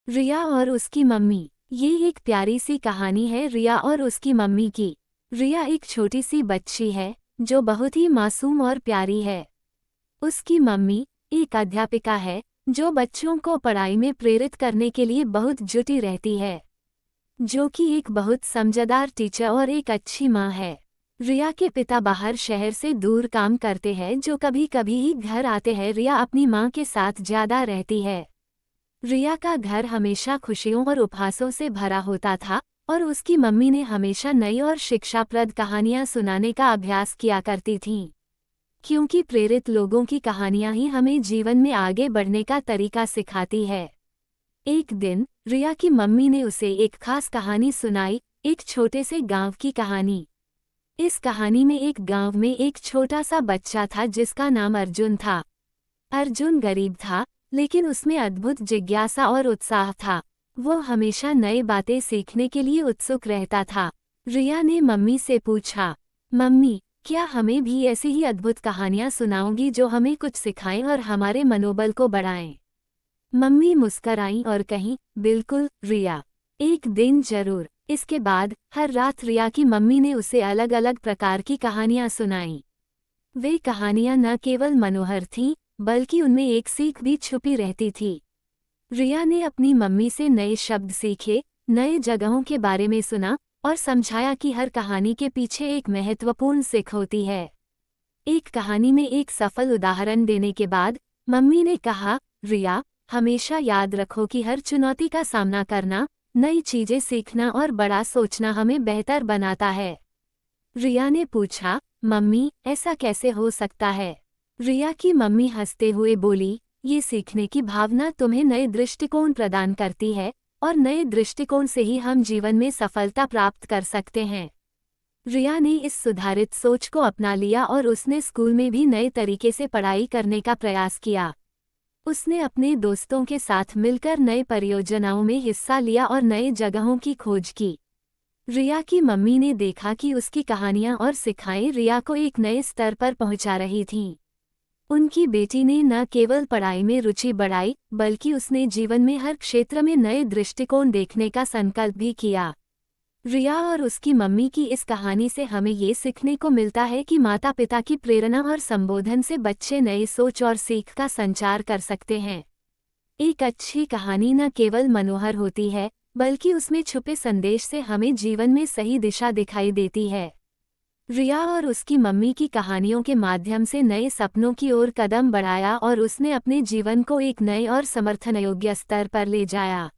रिया और उसकी मम्मी। ये एक प्यारी सी कहानी है रिया और उसकी मम्मी की। रिया एक छोटी सी बच्ची है जो बहुत ही मासूम और प्यारी है। उसकी मम्मी एक अध्यापिका है जो बच्चों को पढ़ाई में प्रेरित करने के लिए बहुत जुटी रहती है, जो कि एक बहुत समझदार टीचर और एक अच्छी माँ है। रिया के पिता बाहर शहर से दूर काम करते हैं, जो कभी कभी ही घर आते हैं। रिया अपनी माँ के साथ ज्यादा रहती है। रिया का घर हमेशा खुशियों और उपहासों से भरा होता था और उसकी मम्मी ने हमेशा नई और शिक्षाप्रद कहानियां सुनाने का अभ्यास किया करती थीं, क्योंकि प्रेरित लोगों की कहानियां ही हमें जीवन में आगे बढ़ने का तरीका सिखाती है। एक दिन रिया की मम्मी ने उसे एक खास कहानी सुनाई, एक छोटे से गांव की कहानी। इस कहानी में एक गांव में एक छोटा सा बच्चा था जिसका नाम अर्जुन था। अर्जुन गरीब था, लेकिन उसमें अद्भुत जिज्ञासा और उत्साह था। वो हमेशा नए बातें सीखने के लिए उत्सुक रहता था। रिया ने मम्मी से पूछा, मम्मी, क्या हमें भी ऐसी ही अद्भुत कहानियां सुनाओगी जो हमें कुछ सिखाएं और हमारे मनोबल को बढ़ाएं? मम्मी मुस्कराईं और कहीं, बिल्कुल रिया, एक दिन जरूर। इसके बाद हर रात रिया की मम्मी ने उसे अलग अलग प्रकार की कहानियां सुनाईं। वे कहानियां न केवल मनोहर थीं, बल्कि उनमें एक सीख भी छुपी रहती थी। रिया ने अपनी मम्मी से नए शब्द सीखे, नए जगहों के बारे में सुना और समझाया कि हर कहानी के पीछे एक महत्वपूर्ण सीख होती है। एक कहानी में एक सफल उदाहरण देने के बाद मम्मी ने कहा, रिया, हमेशा याद रखो कि हर चुनौती का सामना करना, नई चीजें सीखना और बड़ा सोचना हमें बेहतर बनाता है। रिया ने पूछा, मम्मी, ऐसा कैसे हो सकता है? रिया की मम्मी हंसते हुए बोली, ये सीखने की भावना तुम्हें नए दृष्टिकोण प्रदान करती है और नए दृष्टिकोण से ही हम जीवन में सफलता प्राप्त कर सकते हैं। रिया ने इस सुधारित सोच को अपना लिया और उसने स्कूल में भी नए तरीके से पढ़ाई करने का प्रयास किया। उसने अपने दोस्तों के साथ मिलकर नए परियोजनाओं में हिस्सा लिया और नए जगहों की खोज की। रिया की मम्मी ने देखा कि उसकी कहानियां और सिखाएं रिया को एक नए स्तर पर पहुंचा रही थीं। उनकी बेटी ने न केवल पढ़ाई में रुचि बढ़ाई, बल्कि उसने जीवन में हर क्षेत्र में नए दृष्टिकोण देखने का संकल्प भी किया। रिया और उसकी मम्मी की इस कहानी से हमें ये सीखने को मिलता है कि माता पिता की प्रेरणा और संबोधन से बच्चे नई सोच और सीख का संचार कर सकते हैं। एक अच्छी कहानी न केवल मनोहर होती है, बल्कि उसमें छुपे संदेश से हमें जीवन में सही दिशा दिखाई देती है। रिया और उसकी मम्मी की कहानियों के माध्यम से नए सपनों की ओर कदम बढ़ाया और उसने अपने जीवन को एक नए और समर्थन योग्य स्तर पर ले जाया।